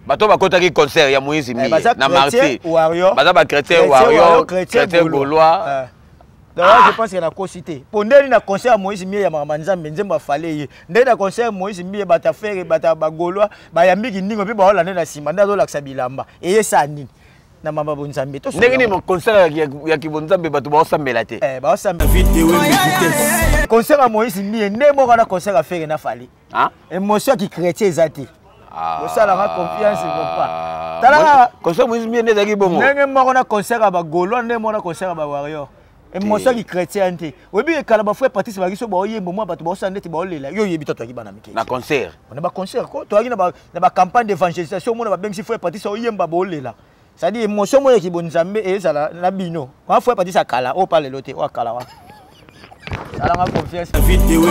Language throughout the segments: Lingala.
bato bakotaki concert ya Moïse Mie na marché baza ba chrétien Wario chrétien gaulois. D'ailleurs je pense que na cosité pour ndeli na concert Moïse Mie ya Nzambe nzemba fale ye ndeli na concert Moïse Mie bata faire bata ba gaulois ba yambiki ndingo pe ba holanda na sima ndazo laksa bilamba eyesa nini na mama bonzambe to ndenge ni mo concert ya kibonzambe bato ba osambela te ba osambela vidéo concert à Moïse Mie ndemo kana concert à faire na fale émotion qui chrétien ezati ça la confiance papa tala concert Moïse Mie ndezaki bongo ndenge moko na concert ba gaulois ndemo na concert ba warrior émotion qui chrétien te obi kala ba frère Patrice ba kiso ba oyembo mo bato ba osandeti ba olela yo yebi to ki bana mike na concert on ba concert ko to na ba campagne d'évangélisation mo na ba bengisi frère Patrice oyemba ba olela ça dit émotion mo ki bonzambe ezala na bino kwa frère Patrice akala o parle lote o akala wa sala nga confiance vidéo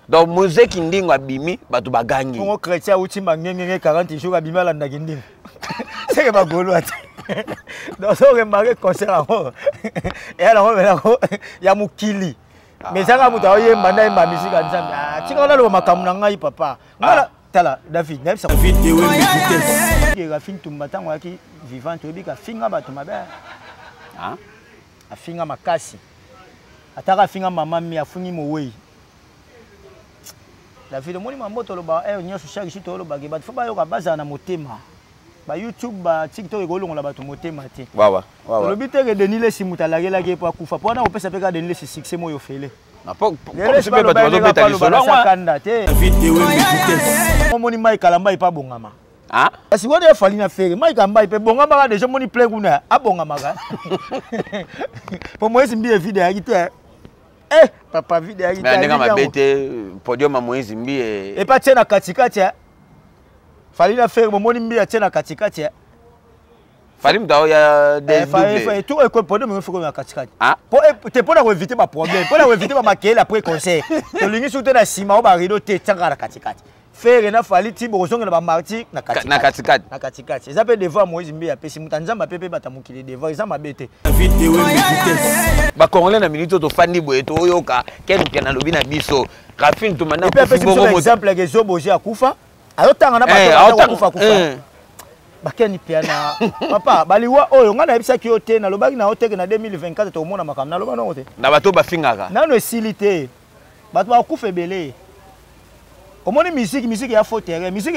donc musique ndingo abimi bato bagangi ngo chrétien uti mangenge 40 jours abimi ala ndakindingo c'est que ba golo ati donc so remarquer concert avant et alors il y a mukili mais ça ka muta oyemba na imba musique nzambe tika na lo makamu na ngai papa ngala tala David na bisa vidéo vitesse ka fin tumba tango yaki vivant obika finga bato mabe afinga makasi ataka finga mama mi afungi mowe David moni mamboto lo ba nyoso chaque chito lo ba ke bato fa ba yo ka baza na motema ba YouTube ba TikTok ekolongola bato motema te wawa le but est que Denis le simutala la ke pa kufa pona opesa peka Denis le succès mo yo fele na po se be bato zo beta lisolo wa kanda te vidéo vitesse moni mai kalamba ipa bongama parce que on fali na faire mai kalamba ipa bongama ka déjà moni plein kuna abongama ka pour moi c'est bien vidéo akite papa vidéo akite mais ndanga mabete podium à Moïse Mie et pas tena katikati fali na faire moni Mie tena katikati fali mtao ya des doubles tout école podium il faut que na katikati pour te pona ko éviter ba problème pona ko éviter ba makele après conseil to lingi souté na sima o ba rido te tsanga na katikati faire na fali ti bozonga na ba marti na katikati ça peut devant Moïse Mie ya pesi mutanzamba pepe batamukile devant ça mabete vidéo vitesse ba congolais na minute to fandi boye to yoka kenuke na lobi na biso rafine to mana ko bongo exemple que Zoboji akufa ayotanga na bato akufa bakeni piana papa baliwa oyo ngana yebisa ki ote na lobaki na oteke na 2024 to mona makam na loba no ote na bato bafingaka nano esilite bato bakufa belé omoni musique ya faux terrain musique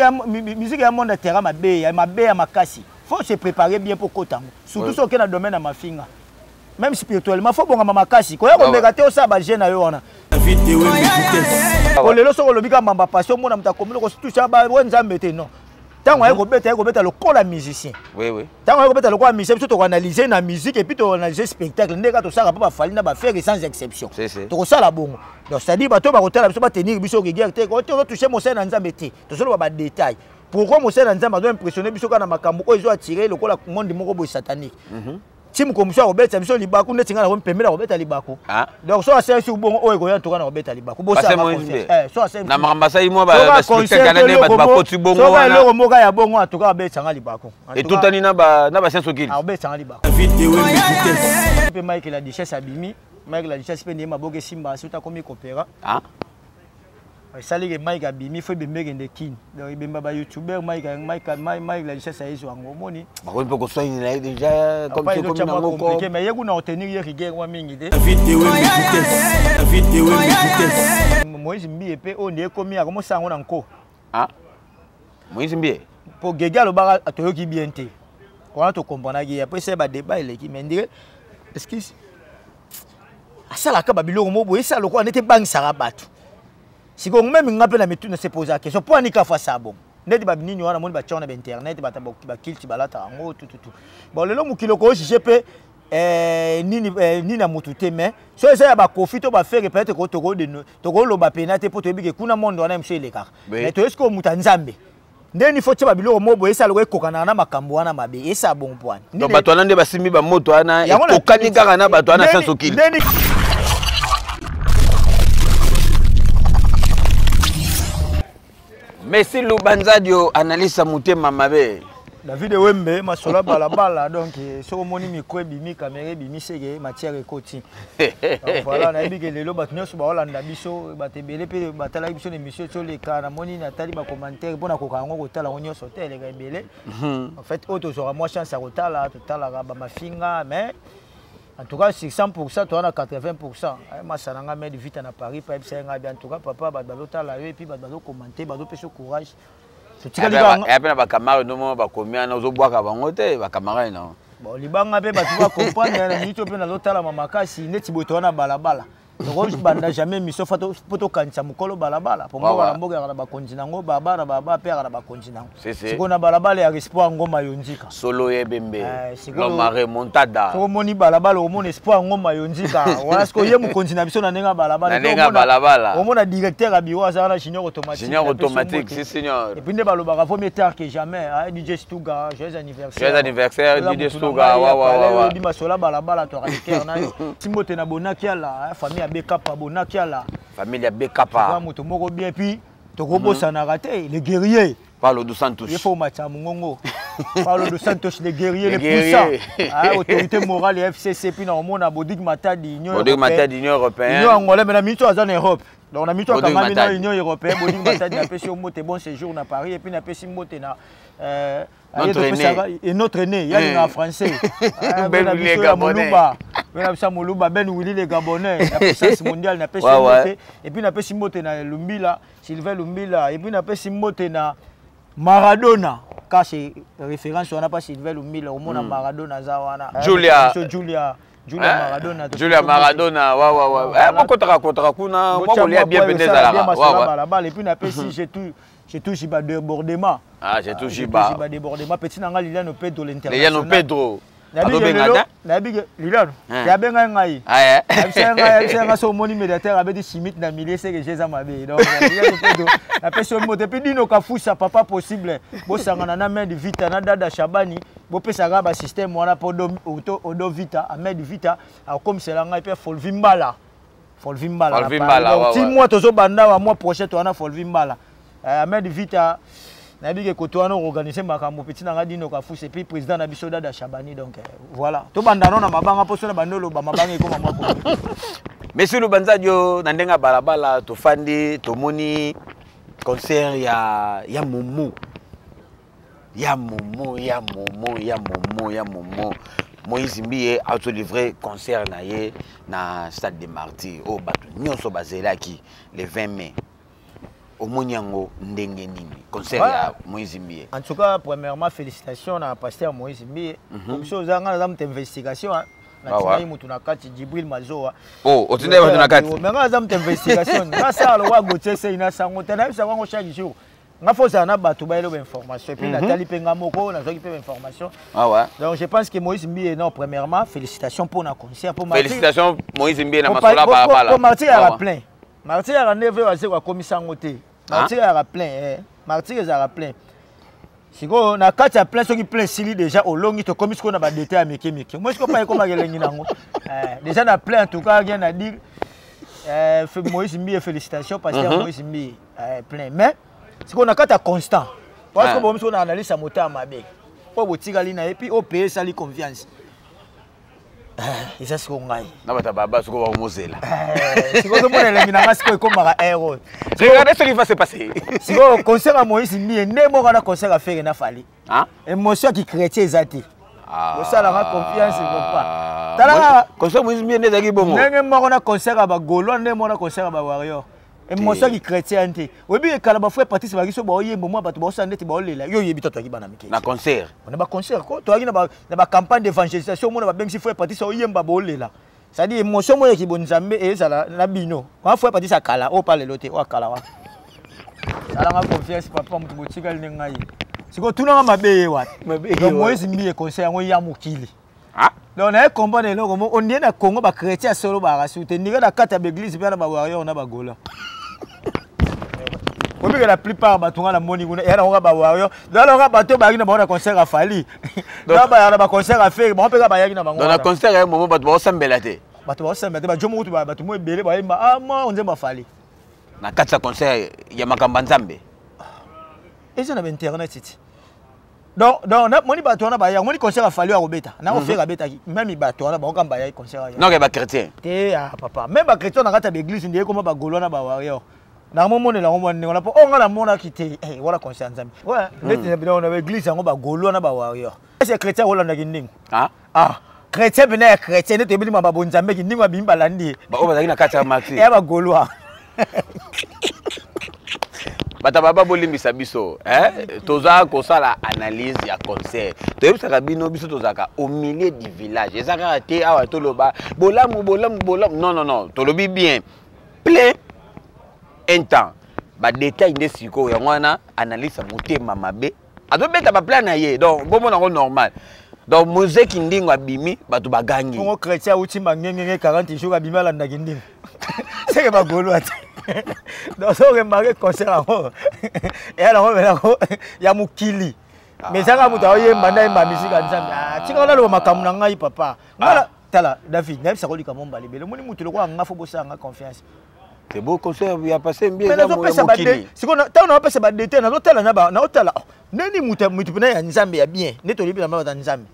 ya monde terrain mabe ya makasi faut se préparer bien pour kotango surtout so ke na domaine na mafinga même spirituellement faut bonga makasi ko ya ko meka te osa ba jeune yo wana vidéo vitesse ko lelo so ko lobika mamba passion mona mutakomelo ko toucha ba nzambe te non tango ayeko beta lokola musicien oui tango ayeko beta lokola musicien biso to analyser na musique et puis to analyser spectacle ndeka to sala pa fali na ba faire sans exception to ko sala bongo donc ça dit bato ba kotala biso ba tenir biso rigueur te ko to toucher mo sena nzambe te to solo ba détail pourquoi mo sena nzambe doit impressionner biso kana makambo oyo zo attirer lokola monde moko boy satanique Tim comme ça obeta biso libaku netinga na pembela obeta libaku donc so asa sur bon oyo ko yantoka na obeta libaku bo ça so asa na makambasa imo ba spectacle kana ne bato ba poti bongo so ba loko moka ya bongo atoka obeta nga libaku et tout ani na ba senso kili obeta nga libaku vidéo vitesse pe Mike la duchesse abimi Mike la duchesse pe ne maboke simba suta komi kopera sali ke Mike abimi fo bembeke de kin donc bemba ba youtuber Mike la duchesse ayezo ngo moni bakoni poko soigner là déjà comme tu comme compliqué mais yego na obtenir hier rigueur wa mingi de vidéo vitesse Moïse Mie pe on est komi a commencer ngo na nko Moïse Mie pour gega lo ba atoyoki bien te on a to comprendre que après c'est ba débat il qui mais dire est-ce que asala ka babilo mo bo esa lokwa nete bang sarabatu siko même ngape na mitu na se poser la question pour anika fa ça bon neti ba binini wana moni ba tchona ba internet ba kilti balata ngo tout bon lelo mukilo ko si jepe nini na mutute mais so esa ya ba confito ba faire peut-être ko toko lo ba penate pour to bike kuna monde wana mshe leka mais to esko mutanzambe ndeni faut tsheba biloko mobo esa lo ekokana na makambo wana mabe esa bon point donc bato wana nde basimi ba moto wana ekokani kaka na bato wana sans okili Merci Lubanzadio analyse mutema mabe David Wembe masola balabala donc so moni micro bimi caméra bimi sege matière ekoti. Voilà na yebike lelo bato nyonso ba Holanda biso batebele pe batala biso émission sur les cas na moni natali ba commentaire bona ko kango kotala nyonso tele ga ebele. En fait auto sera moi chance à kotala totala ba mafinga mais en tout cas 100% toi na 80%. Ma sananga mais de vite na Paris pa ebisa nga bien en tout cas papa ba balotala et puis ba commenter ba do peso courage. Et après, les camarades, nous avons combien de temps les camarades. Bon, les banques, tu vas comprendre, ils ont besoin de la mamaka, si net na balabala. Donc, je ne jamais mis sauf photo quand ça me colle balabala. Pour moi, on va ba continent, baba père ba continent. C'est qu'on a balabala et espoir ngoma yonjika. Solo ebembe. L'homme remontada. Pour moni balabala, au mon espoir ngoma yonjika. Voilà ce que yé mon continent biso na nenga balabala. Na nenga balabala. Au mon directeur abiwa ça na junior automatique. Junior automatique, si seigneur. Et puis ne balobara faut mieux tard que jamais. DJ Stuga, joyeux anniversaire. Joyeux anniversaire DJ Stuga. Wa. Di masola balabala to radicaire na yo. Timote na bonaki la famille Bekapa Bonakiala. Famille Bekapa. Moto moko bien puis Tokobo sana raté les guerriers. Paulo dos Santos. Il faut matcha Mungongo. Paulo dos Santos les guerriers les puissants. Ah autorité morale et FCC puis na mona Bodig Mata d'Union Européenne. Bodig Mata d'Union Européenne. Union angolaise mais na mito en Europe. Donc na mito quand même na Union Européenne Bodig Mata na pesi au moté bon séjour na Paris et puis na pesi moté na notre aîné, il y a un français. Ben Willy Gabonais. Ben Willy les Gabonais. La puissance mondiale n'a pas Simote. Et puis n'a pas Simote na Lumbila, Sylvain Lumbila. Et puis n'a pas Simote na Maradona. Car c'est référence, on n'a pas Sylvain Lumbila. Au monde Maradona Zawana. Julia Maradona. Pourquoi tu racontes kuna? Moi, je bien pété à la. Et puis n'a pas si j'ai tout Jiba débordement. Ah, j'ai tout Jiba. Débordement. Petit nanga Liliano Pedro l'international. Liliano Pedro. Nabiga Liliano. Ya benga ngai. Ah nga so moni médiateur avec des chimites na milieu c'est que j'ai ça mabe. Donc Liliano Pedro. La personne mo depuis dino ka fusa papa possible. Bo sangana na main de vita na dada Shabani. Bo pesa ga ba système wana po odo vita a main de vita comme c'est la ngai pe Folvimbala. Folvimbala. Donc 6 mois tozo banda wa mois prochain to wana Folvimbala. Ahmed Vita nabike kotoana organiser makambo petit nanga dino ka fou et puis président na biso dada Shabani donc voilà to bandano na mabanga poso na bandolo ba mabanga ekoma mako. Monsieur Lubanzadio na ndenga balabala to fandi to moni concert ya Momo. Ya Momo. Moïse Mbiye a auto livré concert na ye na stade des Martyrs au batu nyonso bazelaki le 20 mai. Au Monyango ndenge nini concert ya Moïse Mbiye. En tout cas premièrement félicitations à pasteur Moïse Mbiye. Comme chose nga na investigation na tinayi mutu na kati Jibril Mazoa. Oh otinde mutu na kati. Mais nga za investigation nga ça lo wa gotie c'est ina sango tena bisa ngo chaque jour. Nga faut ça na batu ba elo information et puis Nathalie Pengamoko na zoki pe information. Ah ouais. Donc je pense que Moïse Mbiye non premièrement félicitations pour na concert pour Martyr. Félicitations Moïse Mbiye na masola balabala. Pour Martyr à plein. Martyr à 9h à quoi commissaire côté. Martyr à plein Martyr à plein. Si go na kati ya plein soki plein sili déjà au longi to commis ko na ba détail à meke. Moi je comprends comment gelengi nango. Déjà na plein en tout cas rien à dire. Moïse Mbiye félicitations pasteur Moïse Mbiye plein mais si on a kati ya constant. Parce que bon on analyse sa moteur mabe. Po botikali na et puis au payer sali confiance. Et ça c'est qu'on gagne. Na bata baba soko ba mozela. Si vous demandez les minanga siko komaka héros. Regardez ce qui va se passer. Si vous concert à Moïse Mbiye ndemo kana concert à faire na fali. Hein? Émotion qui chrétien ezati. Ah. Ça la confiance pas. Tala concert Moïse Mbiye ndezaki bongo. Ndenge moko na concert à ba Golo ndemo na concert à ba Warrior. Émotion qui chrétien nté. Obi kala ba frère Patrice ba kiso ba oyembo mo bato ba osandeti ba olela. Yo yebi to ki bana mike. Na concert. On a ba concert ko to na ba campagne d'évangélisation mo na ba bengisi frère Patrice oyemba ba olela. Ça dit émotion mo ki bonzambe e sala na bino. Quand frère Patrice akala o parle loté o akala wa. Sala nga confiance papa mutu botika linga yi. Siko tuna nga mabe wa. Donc Moïse Mbiye concert ngo ya mukili. Ah? Donc na comprendre le comment on est na Congo ba chrétien solo ba rasute ndika na kata ba église bien na ba warrior na ba gola. Obi que la plupart batunga na moni kuna era nga ba warrior. Dans le bateau ba na ba concert a fali. Donc ba concert a faire ba peka ba yaki na bango. Dans le concert un moment bato ba osambela te. Bato ba osambela te ba jomo mutu ba bato mo ebele ba yimba ah moi on nzemba fali. Na kati ya concert ya makamba nzambe. Eza na internet titi. Donc moni bato na ba ya moni concert a fallu à Robeta. Na offert à Beta même bato na ba on ba ya concert. Non que ba chrétien. Té ah papa, même ba chrétien na kata l'église ndé comme ba golo na ba warrior. Na mo mona la mo on a pas on na mona kité. Eh voilà concert nzambi. Ouais, net on a église ngo ba golo na ba warrior. C'est chrétien wala na kinding. Ah, chrétien bena chrétien net ebili ma ba bonzambe kinding wa bimba landi. Ba o ba na kata martyr. Eh ba golo. Bata baba bolimbisa biso toza kosala analyse ya concert toyebisaka bino biso tozaka au milieu du village ezaka te awa toloba bolamu non tolobi bien plein un temps ba détail nde siko yango wana analyse ya motema mabe azobeta ba plan na ye donc bomona ngo normal donc musique ndingo abimi bato bagangi ngo chrétien uti mangenge 40 jours abimi ala ndakindingo c'est que ba golo ati donc so remarqué concert là et alors on ya mukili mais ça ka muta oyemba na imba misika nzambe tika na lo makamu na ngai papa ngala tala David na bisa kolika momba libele moni mutu lokwa ngafo bosanga confiance c'est beau concert il a passé bien mais na pesa ba de siko na ta na pesa ba de te na tala na ba na tala neni mutu pena ya nzambe ya bien neto libela mama nzambe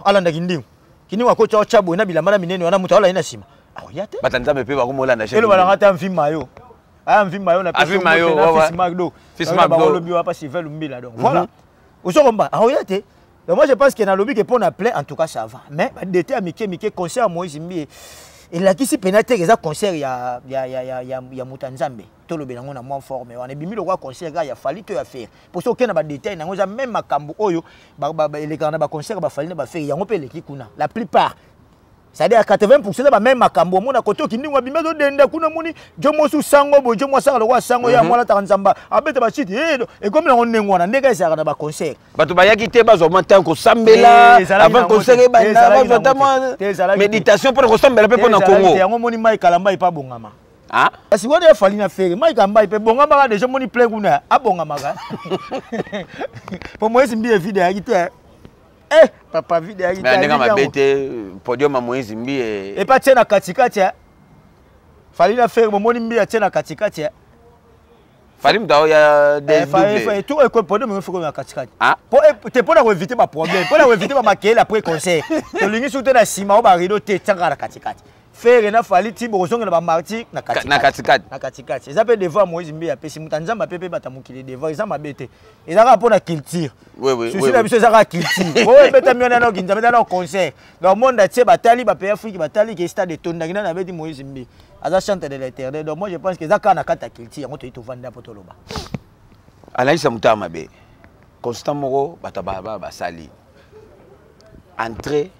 ala ndakindingo kini wako cha chabo na bila mara minene wana mutu ala ina sima yate batanzambe pe bakomolanda chez ele balanga mvima yo mvima yo na mvima yo fils Magdo lobi wa pas Sylvain Lumbila donc voilà osokomba yate donc moi je pense que na lobi que pour na plein en tout cas ça va mais d'été à Mike concert Moïse Mbi et là qui si pénate que concert ya Mutanzambe to lobi nango na moins forme wana bimi lokwa concert ga ya fali to ya faire pour ça aucun ba détail nango za même makambo oyo ba les kana ba concert ba fali na ba faire yango pe leki kuna la plupart c'est-à-dire 80% ba même makambo mona koto kindingwa bimezo denda kuna muni jomo su sango bo jomo sanga lokwa sango ya mwana takanzamba abeta ba chiti et comme on nengwana ndeka isaka na ba concert bato bayaki te bazo monter ko sambela avant concert ba notamment méditation pour ko sambela pe pona Congo yango moni mai kalamba ipa bongama kasi wona fali na fere mai kalamba ipa bongama ba déjà moni plein kuna abongama ka pour moi c'est bien vide ya kite papa vide ya mais ndenge mabete podium à Moïse Mbi et pas tiena katikati fali na faire momoni Mbi ya tiena katikati fali mdao ya des doubles tout et podium me faut na katikati pour te pour éviter ma problème pour éviter ma maquiller après concert to lingi souté na sima o ba rideau te tanga na katikati faire na fali tibo ozonga na ba marti na katikati ça peut devant Moïse Mbi ya pesi mutanzamba pepe batamukile devant ça mabete ezaka pour na culture oui souci la biso ezaka culture o beta miona na kinza beta na concert le monde a tie batali ba pays Afrique batali que stade de Tondangina na beti Moïse Mbi aza chanteur de l'Éternel donc moi je pense que ezaka na kata culture ngo to itovanda poto loba alaisa mutama be constant moko bataba basali entrée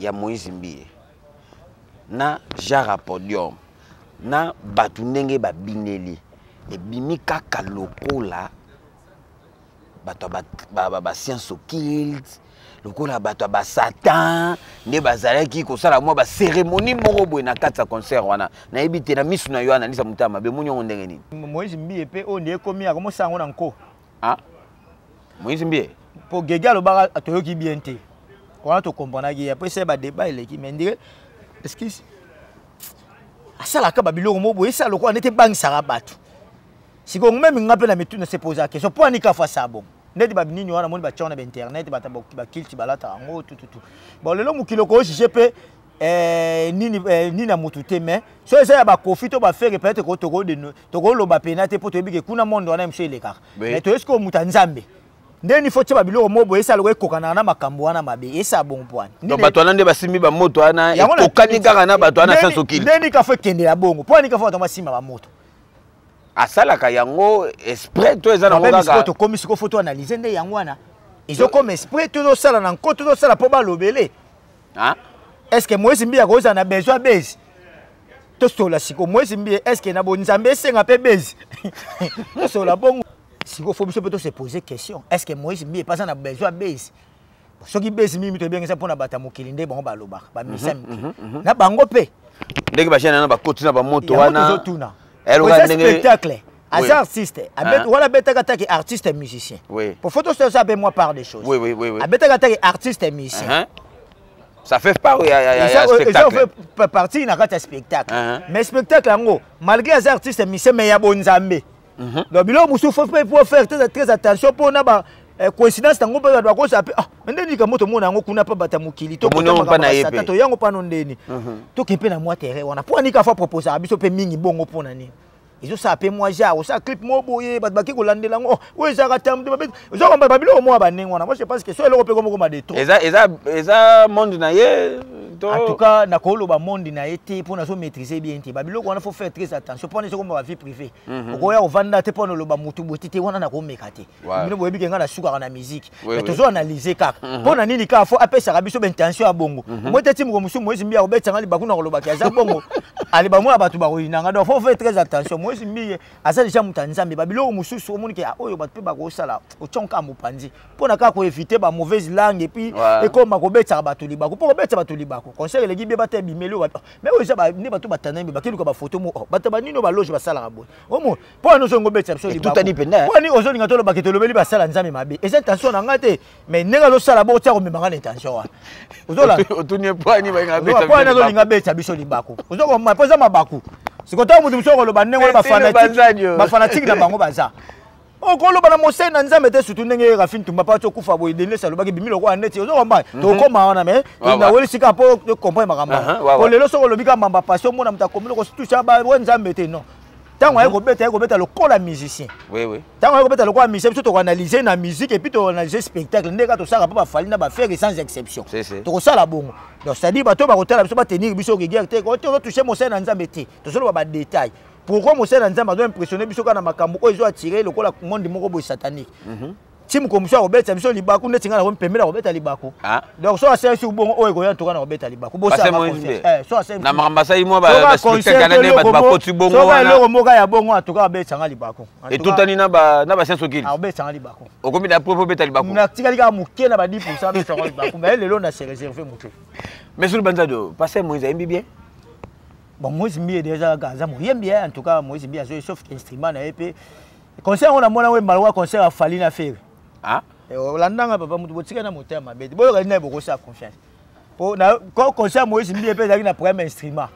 ya Moïse Mbi na jara podium na batu ndenge babineli ebimi kaka lokola bato ba science occulte lokola bato ba satan nde bazalaki kosala mwa ba cérémonie moko boye na kati ya concert wana na yebi te na misu na yo analisa mutama be munyo ndenge nini Moïse Mbi epe o ndie komi akomo sango na nko Moïse Mbi po gega lo ba atoyoki bien te wana to comprendre ki après c'est ba débat eleki mais ndire excuse asala ka babiloko mo boye sala ko nete bangisaka bato siko même ngape na mitu na se poser la question pour anika fa ça bon ndeti ba binini wana moni ba tchona ba internet ba kilti balata ngo tout bon lelo mukilo ko jije pe nini na mutu te mais so eza ba kofi to ba faire peut-être ko to lo ba penate pour to bike kuna monde wana mso eleka mais to esko mutanzambe ndeni faut tshaba biloko mo boye sala ko ekokana na makambo wana mabe esa bon point donc bato wana nde basimi ba moto wana ekokani kaka na bato wana sans okili ndeni ka faut kende ya bongo pour anika faut to masima ba moto asalaka yango esprit to eza na ngaka to komi siko photo analyser nde yango wana izo comme esprit to sala na nkoto to sala po ba lobele est-ce que Moïse Mbi akoza na besoin base to sola siko Moïse Mbi est-ce que na bonzambe senga pe base to sola bongo siko faut biso peut se poser question est-ce que Moïse Mbi pas na besoin base soki base mimi to bien ça pona bata mokili nde bango ba loba ba misami na bango pe ndenge ba chana na ba koti na ba moto wana spectacle as artiste wala betaka taki artiste et musicien pour photo ça peut moi part des choses oui betaka taki artiste et musicien ça fait pas spectacle ça fait partie na kata spectacle mais spectacle ngo malgré les artistes et musiciens mais ya bonzambe donc bilo musu faut faire très attention pour na ba coïncidence tango pe ba ko sa pe ndeni ka moto mona ngo kuna pa bata mukili to mona pa na yepe to yango pa no ndeni to kepe na moi terrain wana po ani ka fa proposer abiso pe mingi bongo pona ni izo sa pe moi ja o sa clip mo boye bat baki ko landela ngo o za ka tam de babet zo ko babilo mo ba nengo na moi je pense que so eloko pe ko ma de trop eza monde na ye en tout cas na ko lo ba monde na été pour na so maîtriser bien te babilo ko na faut faire très attention pour ne ko ma vie privée ko ya o vanda te pour no lo ba mutu botite wana na ko mekate bino boye bi kenga na suka na musique mais toujours analyser kaka pour na nini ka faut apesa ka biso ben tension ya bongo mo te timu ko musu mo ezimbi ya ko betanga libaku na ko lo ba ka za bongo ali ba mo ba tu ba ko inanga donc faut faire très attention moi ezimbi asa déjà mutanzambe babilo mususu omoni ke oyo ba pe ba ko sala o chonka mupanzi pour na ka ko éviter ba mauvaise langue et puis et comme ko betanga ba tu libaku pour ko betanga ba tu libaku conseil les gibi bata bimelo mais oyo ba ni ba tu batanambe ba kiluka ba photo mo bata ba nino ba loge ba sala ngabo omo pour nous ngo betanga so libaku tout ani penda pour ni ozo linga to lo ba ketelo beli ba sala nzambe mabe et cette tension na ngate mais nenga lo sala bo tia ko memanga intention wa ozo la otunie pour ni ba nga betanga pour na zo linga betanga biso libaku ozo ko ma poza mabaku sikoto mutu msoko lo ba nengo ba fanatique na bango baza okolo bana mose na nzambe te surtout ndenge Rafin Tumba pa to kufa boy denle salo baki bimilo ko aneti ozo komba to koma wana me na weli sika po to comprendre makamba ko lelo soko lobika mamba passion mona mta komilo ko toucha ba nzambe te non tango ayeko beta lokola musicien oui tango ayeko beta lokola musicien biso to analyser na musique et puis to analyser spectacle ndeka to saka pa ba fali na ba faire sans exception to ko sala bongo donc ça dit bato ba ko tala biso ba tenir biso rigueur te ko to toucher mose na nzambe te to solo ba détail pourquoi mose na nzambe doit impressionner biso kana makambo oyo attirer lokola monde moko boy satanique tim ko muso robeta biso libaku neti ngana ko mpemela robeta libaku donc so asa sur bon oyo ko ya to kana robeta libaku bo sa so asa na makamba sai mo ba spectacle kana ne ba potu bongo so ba loko moka ya bongo atuka robeta nga libaku et tout ani na ba senso kili robeta nga libaku okomi da propre robeta libaku na tikali ka muke na ba 10% de sa libaku mais lelo na se réserver muke mais sur banzado passer Moïse aimbi bien bon Moïse mbi déjà gaza mo yembi en tout cas Moïse mbi azo sauf instrument na épée concert on a mona we malwa concert a fali na faire olandanga papa mutu botika na motema beti boyo kali na boko sa confiance po na ko concert Moïse mbi épée zaki na premier instrument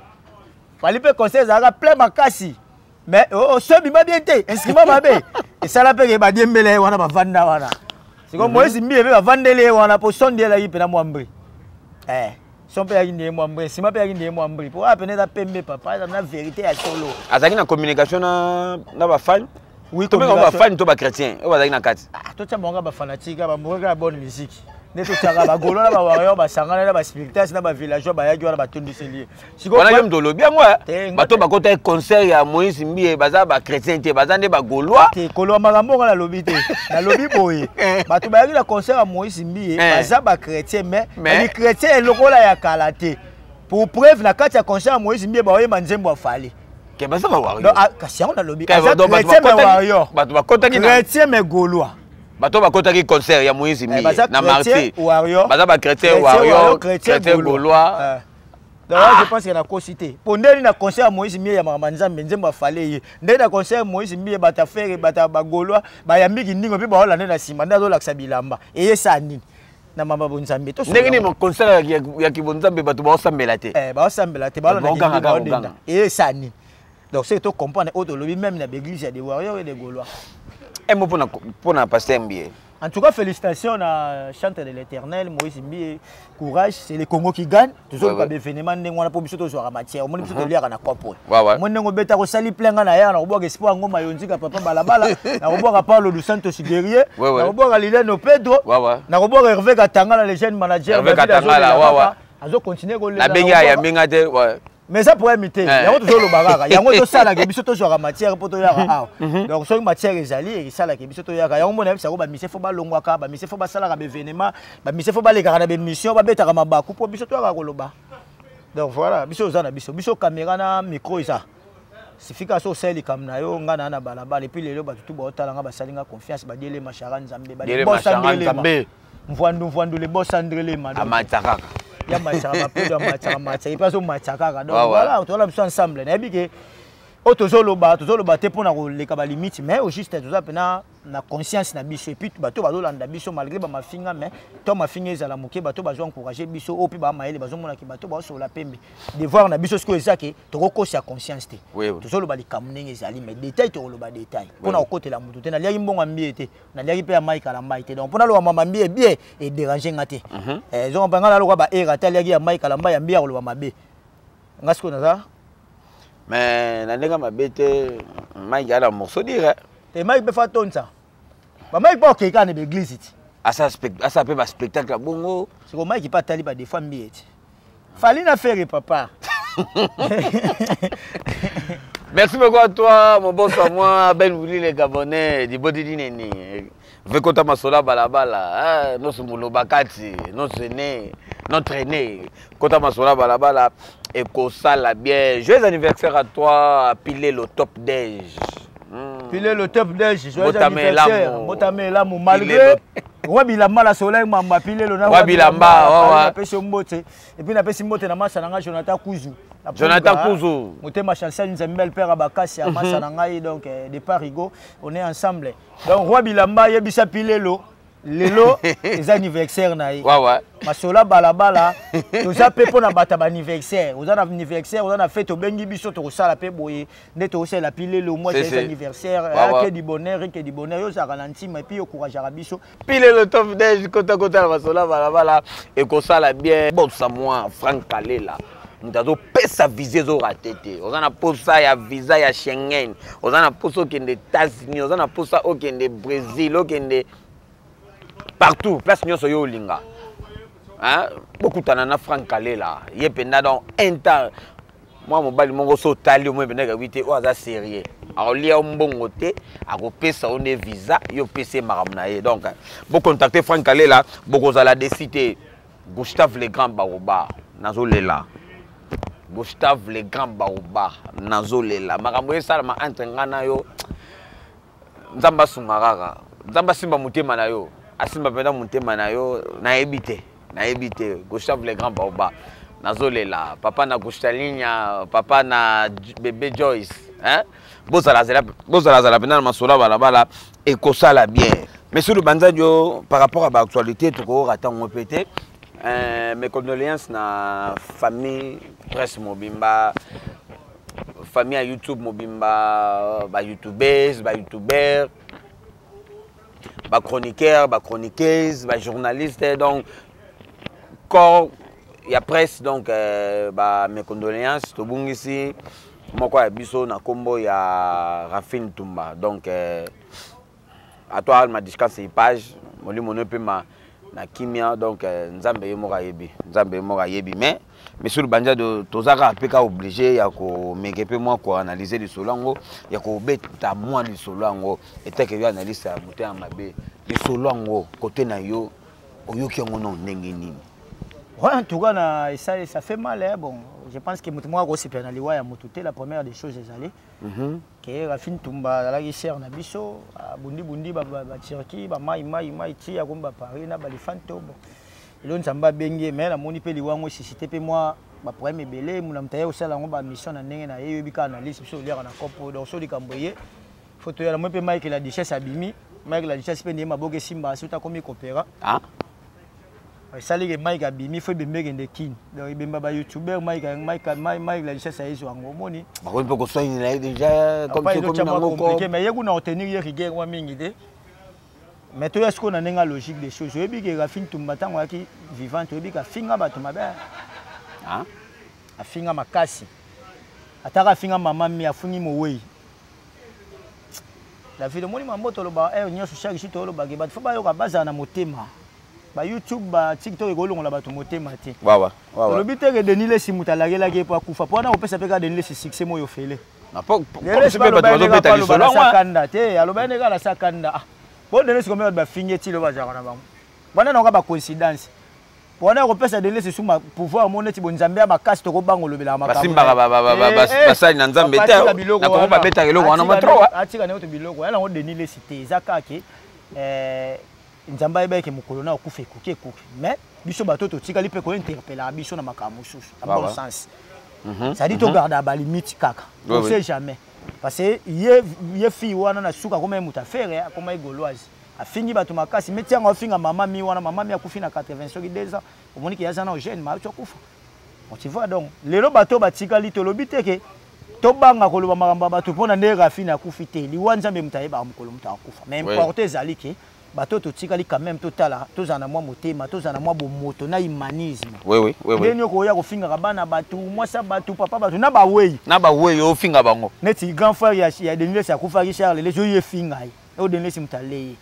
fali pe concert zaka plein makasi mais so bima bien te instrument mabe et ça la pe ke ba diembele wana ba vanda wana siko Moïse mbi épée ba vandele wana po sonde la yipe na mwambri son père qui n'est moi si ma père qui n'est moi pour appeler la pembe papa la vérité à solo azaki na communication na ba fan oui comme on va fan to ba chrétien o bazaki na kati to tsa monga ba fanatique ba monga bonne musique ne to tsaka ba golo na ba warrior ba sangana na ba spectacle na ba villageois ba yaki wana ba tondi selier siko wana yom dolo bien moi bato ba kota concert ya Moïse Mbie baza ba chrétien te baza nde ba gaulois te kolo makambo na lobi te na lobi boye bato ba yaki na concert ya Moïse Mbie baza ba chrétien mais les chrétiens lokola ya kalaté pour preuve na kati ya concert ya Moïse Mbie ba oyeba nzembo afali ke baza ba warrior donc kasi on na lobi baza chrétien mais warrior bato ba kota ki chrétien mais gaulois bato ba kota ki concert ya Moïse Mbie na Marseille baza ba chrétien warrior chrétien gaulois donc je pense que na cosité pour ndeni na concert Moïse Mbie ya mamanzambe nzembo afale ye ndeni na concert Moïse Mbie bata faire bata ba gaulois ba yambiki ndingo pe ba holanda na sima ndazo laksa bilamba eye sa nini na mama bonzambe to ndenge ni mo concert ya kibonzambe bato ba osambela te ba osambela te ba holanda na ndingo eye sa nini donc c'est to comprendre auto lobby même na l'église ya des warriors et des gaulois un mot pour na pasteur Mbie. En tout cas, félicitations à Chante de l'Éternel, Moïse Mbie, courage, c'est le Congo qui gagne. Toujours pas d'événement, on a pas besoin de jouer à matière, on a besoin de lire à la copo. Mon on beta ko sali plein na ya, on boit espoir ngoma yonzi ka papa balabala, on boit Paulo dos Santos guerrier, on boit Lileno Pedro, on boit Hervé Katanga le jeune manager. Hervé Katanga là, azo continuer ko la benga ya benga te, ouais. Mais ça pourrait imiter. Il y a toujours le baraka. Il y a toujours ça là qui biso to sur matière pour to yaka. Donc so matière ezali et ça là qui biso to yaka. Ya omona ça ko ba mise fo ba longwaka, ba mise fo ba sala ka événement, ba mise fo ba le kana be mission, ba beta ka mabaku pour biso to yaka ko loba. Donc voilà, biso za na biso caméra na micro ça. Sifika so seli kam na yo ngana na balabala et puis lelo ba tutu ba otalanga ba salinga confiance ba dele machara nzambe ba dele machara nzambe. Mvwandu le boss André ma. Amataka. Ya machara pedo machara et pas so machaka donc voilà on tola biso ensemble na bike o tozolo ba te pona ko leka ba limite mais au juste toza pena na conscience na biso et puis bato bazolanda biso malgré ba mafinga mais to mafinga ezala moke bato bazo encourager biso opi ba maele bazomona ki bato baso la pembe devoir na biso sko ezake tokokosa conscience te tozoloba likamnenge ezali mais détail tokoloba détail pona okotela mutu te na liaki mbongo mbie te na liaki pe ya mai kala mai te donc pona lo mama mbie bien et déranger ngate zo mbanga na lo ba era ta liaki ya mai kala mai ya mbia ko lo mabe ngasko na za mais na ndenga mabete mai ya la morceau dire et mai be fa tonza ba mai pas ke kana be église ti asa pe ba spectacle bongo c'est comme mai qui pas tali ba des fois mbie ti fallait na faire papa. Merci beaucoup à toi, mon bon moi, Ben Wouli les Gabonais, du Bodidi Neni. Vekota Masola Balabala, notre Moulobakati, notre né, notre aîné. Kota Masola Balabala, et Kosala bien. Joyeux anniversaire à toi, à piler le top déj. Piler le top déj, joyeux anniversaire. Motame l'amour, malgré. Wabilamba la soleil m'a pilé le nom Wabilamba et puis na pesi mbote na masa nanga Jonathan Kuzu motema Chancel Nzembel père Abakasi à masa nanga donc de Parigo on est ensemble donc Wabilamba yebisa pilé lelo les anniversaires na yi masola balabala toza pe pona bata ba anniversaire oza na anniversaire oza na fête obengi biso to sala pe boye ndeto osala pilé le mois des anniversaires que du bonheur yo za ralentima et puis encourager biso pilé le top déj kota kota masola balabala et ko sala bien bon ça moi Franck Kalela ndazo pesa visée zo ratete oza na posa ya visa ya Schengen oza na posa okende États-Unis oza na posa okende Brésil okende partout, place nyonso yo linga. Hein? Beaucoup de Franck Kalela. Il y a dans un temps. Moi, mon bali mongo so tali au moins benega 8 ou à sérieux. Alors il y a un bon côté, à pesa on est visa, yo PC maramnaye. Donc beaucoup contacter Franck Kalela, beaucoup à la décider Gustave le Grand Baoba, Nazolela. Gustave le Grand Baoba, Nazolela. Maramwe salama entre ngana yo. Nzamba sungarara. Nzamba simba mutema na yo. Asimba penda mutema na yo na ebite Gustave le Grand Baoba nazolela papa na Gustalinia papa na bébé Joyce hein bozala penda na masola balabala et kosala bien mais sur le banzadio par rapport à l'actualité tout ko ratango pété mes condoléances na famille presse mobimba famille à YouTube mobimba ba youtubeurs ba chroniqueurs, ba chroniqueuses, ba journalistes donc quand il y a presse donc mes condoléances to bungisi moko ya biso na kombo ya Rafine Tumba donc à toi ma discance page moli mono pe ma na kimia donc nzambe yemoka yebi mais sur le banja de tozaka peka obligé ya ko mekepe moi ko analyser le solango ya ko beta moi le solango et que yo analyse ya muté mabe le solango côté na yo oyoki ngono ndenge nini ouais en tout cas ça fait mal hein, bon je pense que moi ko sipena liwa ya mututé la première des choses est allée que Rafine Tumba la cher na biso bundi ba Turquie ba mai ti ya komba Paris na balifanto bon ilo nzamba benge mais la moni pe liwango suscité pe moi ba problème belé muna mtaye osala ngo ba mission na ndenge na ye bika analyse biso lire na kopo donc so likamboye photo ya la mo pe Mike la Duchesse abimi Mike la Duchesse pe ne maboke simba suta komi kopera sali ke Mike abimi fo bembe ngende kin donc bemba ba youtuber Mike la Duchesse ayezo ngo moni ba ko pe ko soigner là déjà comme compliqué mais yego na obtenir ye rigueur wa mingi de mais tu est-ce qu'on a une logique des choses je dis que Rafine Tumba tango aki vivant tu dis que finga bato mabe hein a finga makasi ataka finga mama mi afungi mowe la vie de moni mamboto lo ba nyoso chaque jour to lo ba ke bato fa ba yo ka baza na motema ba YouTube ba TikTok ekolongola bato motema te wa lo biteke Denis le simutala ke la ke pa kufa pona opesa pe ka Denis le succès moyo fele na po se pe bato bazo beta li solo sakanda te aloba ne kala sakanda bon Denis comme ba finye ti lo ba za kana bango bana na ba coïncidence pona ko pesa Denis sous ma pouvoir moneti bonzambe ya makasi to ko bango lobela makamba basimba ba sali na nzambe te na ko ba beta ke lo wana matro atika na to biloko yana ngo Denis le cité zakake nzamba ebeke mukolo na okufa ekuki mais biso bato totikali pe ko interpeller biso na makambo susu à bon sens ça dit to garder ba limite kaka on sait jamais parce que ye fille wana na suka comme muta faire comme gauloise a fini bato makasi mais tianga ofinga mama mi wana mama mi akufi na 82 ans omoni ki yazana au jeune ma akufa tu vois donc lelo bato batikali tolobi teke to banga koloba makamba bato pona ndeka fina akufi te liwanza mbe mutaye ba mukolo muta akufa mais importer zali ke bato to tikali quand même totala tozana mwa motema tozana mwa bomoto na humanisme oui ndenyo ko ya kofinga bana bato mwasa bato papa bato na ba wei ofinga bango neti grand frère ya Denis ya kufa Richard les joyeux finga o Denis mutale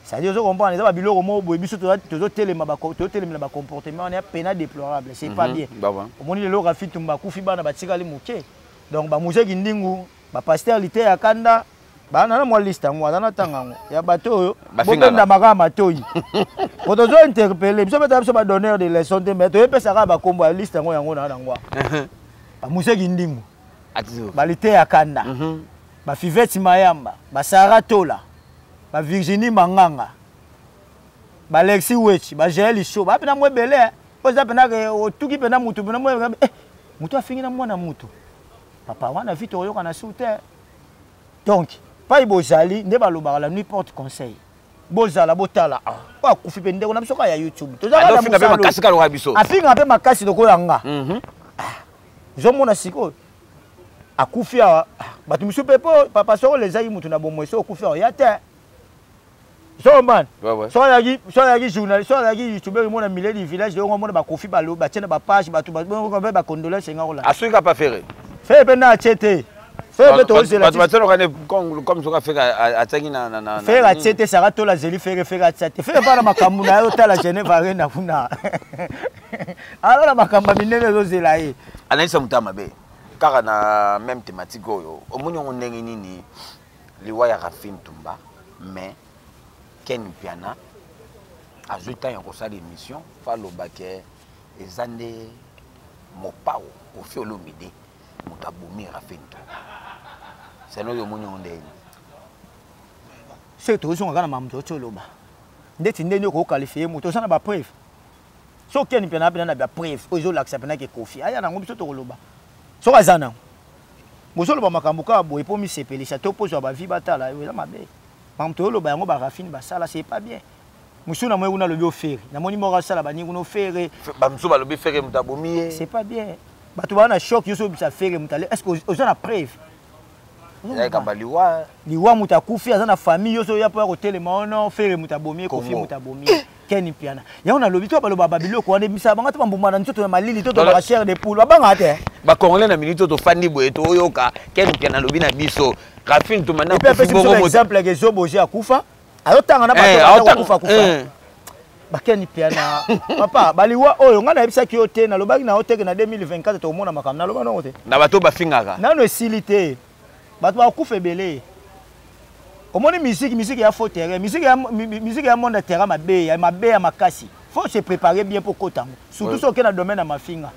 ça dit zo comprendre ça ba biloko mo boy biso to telema ba to telema ba comportement on est pena déplorable c'est pas bien omoni le loka fitumba kufi bana batikali muke donc ba museki ndingu ba pasteur lité ya kanda bana na mo liste ngo na tangango ya bato bobenda makama toyi koto zo interpeller biso beta biso ba donneur de leçon de mais to epesa ka ba kombo ya liste ngo yango na ngwa ba museki ndingu ba lité ya kanda ba Fivette Mayamba ba Sarah Tola ba Virginie Manganga ba Lexi Wech ba Joël Show ba pena mwebele oza pena ke otuki pena mutu pena mwebele mutu afingi na mwana mutu papa wana vite oyoka na soute donc pas ibozali nde balobaka la nuit porte conseil bozala botala pa kufi pe ndeko na biso ka ya YouTube tozala afinga pe makasi ka loka biso afinga pe makasi lokola nga zo mona siko akufi bato misu pe po papa soko lezaki mutu na bomo so akufi ya te so man so yagi journaliste so yagi youtuber mona milieu du village de mona ba kofi balo ba tiena ba page bato ba condolence nga rola asuka pas faire fait pe na chete fait pe to zela bato comme soka fait atangi na faire a chete sara to la zeli faire a chete fait pas na makambu na yo tala Genève arena kuna alors na makamba minene zo zela ye anaisa mutama be kaka na même thématique oyo omoni ngo ndenge nini liwa ya Rafine Tumba mais Ken Piana ajuta ya kosala émission faloba ke ezande mopao ofi olomide mutabomi Rafine Tumba c'est no yo moni ngo ndenge c'est tout son kana mamto toloba ndeti ndeni ko qualifier moto sana ba preuve so Ken Piana na ba preuve ozo l'accepter ke kofi aya na ngombi to koloba so azana mosolo ba makambo ka bo epomi sepelisa to pozo ba vie batala eza mabe mamto lo ba yango ba Rafine ba sala c'est pas bien musuna mwe una lobi ofere na moni mo ka sala ba ningu no fere ba mso ba lobi fere mutabomi c'est pas bien bato bana choc yo so bisa fere mutale est-ce que ozana preuve ya kamba liwa mutakufi azana famille yo so ya po ko telema ono fere mutabomi kofi mutabomi Ken Piana ya on a lobi to ba lo ba babilo ko ande misa banga to mbuma na ntoto na malili to ba chair de poule ba banga te ba congolais na minute to fandi boye to yoka Ken Piana lobi na biso Rafine Tumba na kufi bongo mo exemple ke zoboje akufa ayo tanga na ba kufa ba Ken Piana papa baliwa oyo nga na ebisa ki ote na lobaki na oteke na 2024 to mona makam na loba no te na bato ba fingaka na no silité bato ba kufa belé omoni musique ya faux terrain musique ya monde terrain mabe ya makasi faut se préparer bien pour kotango surtout ce qui na domaine na mafinga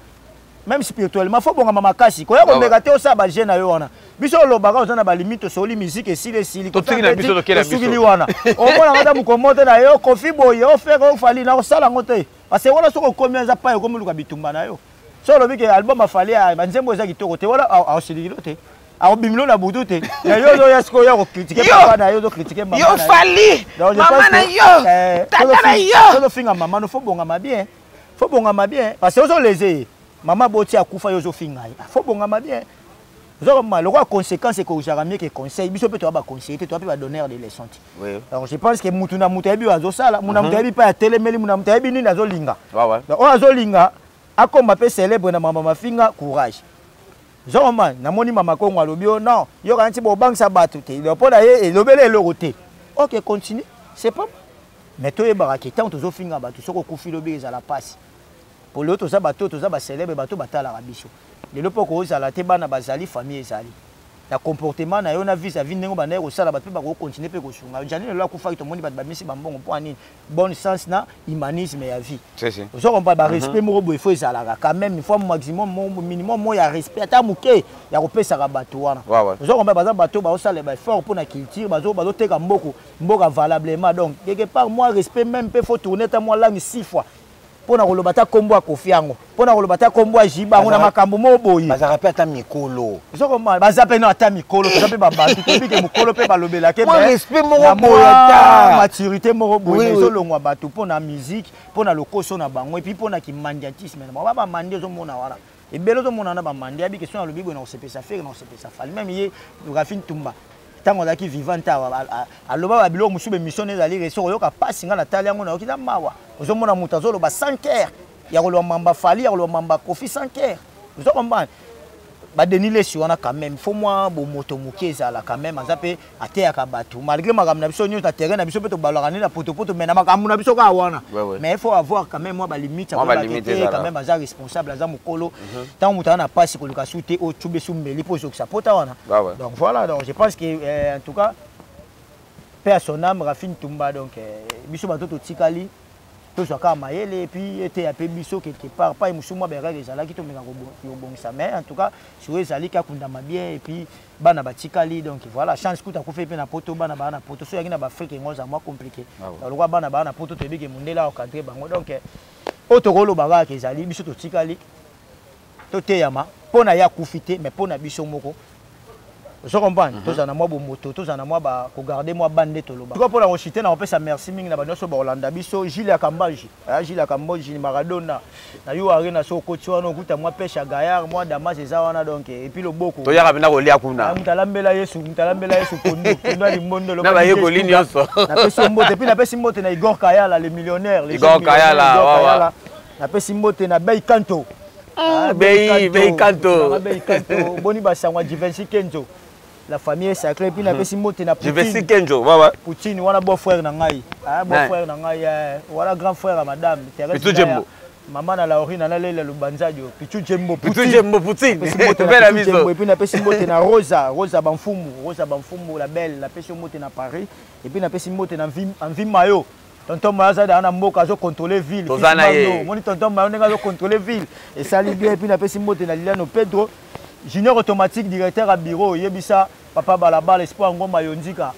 même spirituellement faut bonga makasi ko ya ko mbeka te o sa ba jeune na yo wana biso lobaka ozana ba limite so li musique et sili to tiki na biso to kela biso sugili wana o mona ngata mu komote na yo kofi boye o fera o fali na o sala ngote parce que wala soko komi za pa yo komi luka bitumba na yo so lobi ke album afali ya banzembo eza kitoko te wala a silikilo te a bimilo na butu te ya yo zo yasko ya ko critiquer papa na yo zo critiquer mama yo fali mama na yo tata na yo so finga mama no faut bonga ma bien parce que ozo leze mama boti akufa yo zo finga faut bonga ma bien zo ma le quoi conséquence que jamais que conseil biso pe to ba conseiller te to pe ba donneur de leçons oui alors je pense que mutu na mutu ebi wazo sala muna mutu ebi pa telemeli muna mutu ebi nini azo linga ouais donc o azo linga akomba pe célèbre na mama mafinga courage Zoma na moni mama ko ngwa lobio non yo kanti bo bangsa batu te le poda ye lobele lo roté OK continue c'est pas mais to e baraki tant to zo finga batu soko kufi lobi za la passe pour l'autre ça bato to za ba célèbre bato batala rabiso le lopo ko za la te bana bazali famille ezali la comportement na yo na vie sa vie ndenge bana ko sala bato ba ko continuer pe ko sunga njani lo akufa to moni bato ba misi bambongo po anini bon sens na humanisme ya vie c'est c'est zo on ba respect mo bo il faut ezala quand même il faut maximum minimum mo ya respect ata muke ya ko pesa ka bato wana zo on ba baza bato ba osala ba fort pour na culture bazo teka mboka valablement donc quelque part moi respect même peut faut tourner ta moi langue 6 fois pona koloba ta kombo Kofi yango pona koloba ta kombo Jiba ngona makambo mo boyi bazaka pe ata mikolo soko ma bazape no ata mikolo zape babatu tobi ke mukolo pe balobela ke moi respect moko boyi ata maturité moko boyi so longwa batu pona musique pona lokoso na bango et puis pona ki mandiatisme na ba mandi zo mona wala et belo zo mona na ba mandi abi question na lobi bo na sepesa faire na sepesa fali même ye Rafine Tumba tango zaki vivant aloba ba bilo musu be mission ezali reso yoka pasi nga na tali yango na okita mawa ozomona mutu azoloba 100 cœur ya kolo mamba fali ya kolo mamba Kofi 100 cœur vous comprenez ba denile si wana quand même faut moi bo moto mukeza la quand même azape ateya ka batu malgré makambo na biso nyo ta terrain na biso pe to balaka na poto mais na makambo na biso ka wana mais il faut avoir quand même moi ba limite quand même aza responsable aza mukolo tant mutu na passe ko luka souté au tube sou meli po so ça pota wana donc voilà donc je pense que en tout cas paix à son âme Rafine Tumba donc biso ba to tikali tout ça comme mayele et puis était un peu biso quelque part pas musuma berga ezala ki to menga kobongisa mais en tout cas sur ezali ka kundama bien et puis bana batikali donc voilà chance kuta ko fait pe na poto bana poto so yakina ba Afrique ngoza moi compliqué alors quoi bana poto to bike mundela au cadre bango donc otokolo baga ezali biso to tikali to teyama pona ya kufite mais pona biso moko je comprends tous en moi moto tous en moi ba ko garder moi bande toloba tout pour la rochiter na opesa merci mingi na banyo so ba Orlando biso Gilles Akambaji Gilles Akambaji Maradona na yo arena so coach wana okuta moi pêche à Gaillard moi Damas eza wana donc et puis le boko to yaka bina ko lia kuna mutalambela Yesu kondo kondo limondo na ba ye ko ligne so na pesi mbote puis na pesi mbote na Igor Kayala le millionnaire Igor Kayala na pesi mbote na Bay Kanto Bay Kanto boni basangwa Jivency Kenzo la famille est sacrée puis na pesi mbote na Poutine. Je vais si Kenjo baba. Poutine wala beau frère na ngai. Beau frère na ngai wala grand frère à madame Thérèse. Pitou Jembo. Maman na Laurine na lela Lubanzadio. Pitou Jembo Poutine. Belle amie. Et puis na pesi mbote na Rosa Banfumu la belle la pesi mbote na Paris et puis na pesi mbote na Envie Mayo. Tonton Mayo za na mboka zo contrôler ville. Moni tonton Mayo nga zo contrôler ville et ça li bien et puis na pesi mbote na Liliano Pedro. Junior automatique directeur à bureau yebisa papa balabala espoir ngoma yondika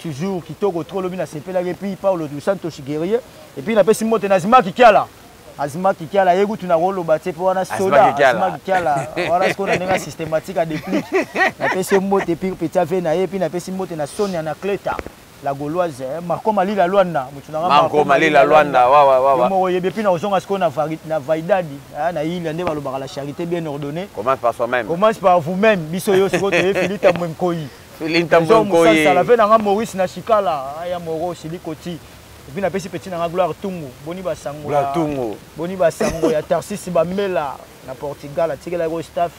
toujours kitoko trop lobi na sepela et puis Paulo du Santos guerrier et puis na pesi mote na Azima Kikiala yegutu na rolo batie po wana soda Azima Kikiala wana sko na nenga systématique à déplique na pesi mote puis petit ave na et puis na pesi mote na Sonia na Cleta la gauloise Marco Malila Luanda Marco Malila Luanda wa mo yebe puis na ozonga sko na Vaidadi na ile nde balobaka la charité bien ordonnée commence par soi-même commence par vous-même biso yo siko te Philippe Mwemkoyi ça la veut na Maurice na Chikala ya Moro Silikoti et puis na pesi petit na Gloire Tungu boni basango ya Tarsis Bamela na Portugal atikela go staff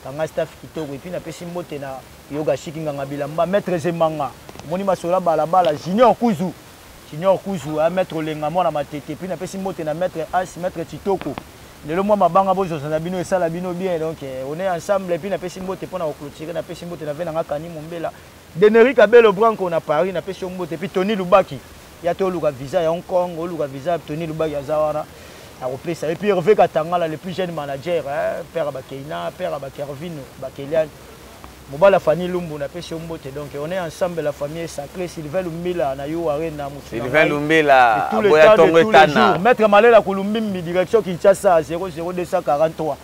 kanga staff kitoko et puis na pesi mbote na yoga shiki nganga bilamba maître Zemanga moni masola balabala Junior Kuzu a maître Lenga mona matete puis na pesi mbote na maître As maître Titoko lelo moi mabanga bozo na bino esala bino bien donc on est ensemble et puis na pesi mbote pona clôturer na pesi mbote na vena ngakani mombela Deneric Abelo Branco na Paris na pesi mbote puis Tony Lubaki ya to luka visa ya Hong Kong luka visa Tony Lubaki ya zawana à repérer et puis Hervé Katangala le plus jeune manager père Bakeina père Bakervin Bakelian Mobala Fanny Lumbu na pesi mbote donc on est ensemble la famille est sacrée Sylvain Lumbila na yo arena Sylvain Lumbila aboya tongo tana maître Malela Kulumbimbi direction Kinshasa 00243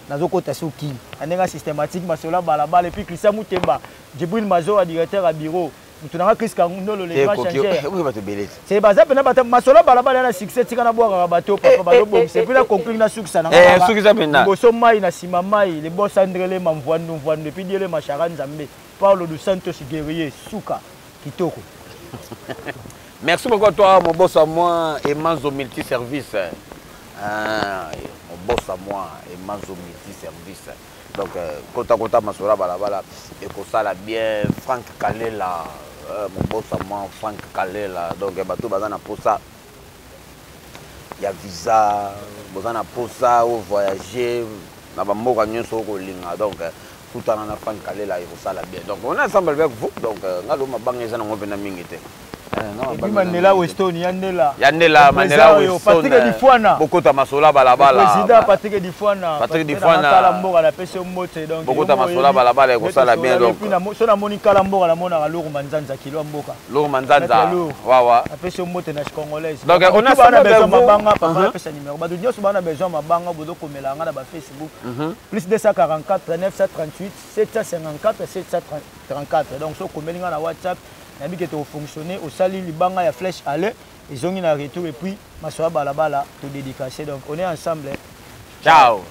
nazo kota soki anenga systématique masola balabala et puis Christian Mutemba Djibril Mazo directeur à bureau mutunanga Chris Kangundolo le grand changeur oui bato belete c'est baza pena bata masola balabala na succès tika na boka bato papa balobo c'est puis la conclure na succès na succès ça maintenant boso mai na sima mai le boss Andrele Mamvwandu depuis diele machara Nzambe Paulo du Santos guerrier suka kitoko. Merci beaucoup à toi mon boss à moi Emanzo multiservice mon boss à moi Emanzo multiservice donc kota masola balabala et ko sala bien Franck Kalela mon boss à moi Franck Kalela donc bato bazana pour ça il y a visa bazana pour ça ou voyager na ba mboka nyonso ko linga donc tout en Franck Kalela et ko sala bien donc on est ensemble avec vous donc ngalo mabanga ezana ngopena mingi te Mandela Weston Yandela Mandela Weston Patrick Difwana Bokota Masola balabala président Patrick Difwana kala mboka la pese moto donc Bokota Masola balabala ko sala bien donc so na monika la mboka la mona loro manzanza kilo mboka loro manzanza wawa la pese moto na congolaise donc on a ça besoin mabanga papa pese numéro ba dunyo so bana besoin mabanga bodo komela nga na ba Facebook plus 244 938 754 734 donc so komeli nga na WhatsApp nabi que tu fonctionner au sali libanga ya flèche aller ils ont une retour et puis ma soeur balabala tout dédicacé donc on est ensemble ciao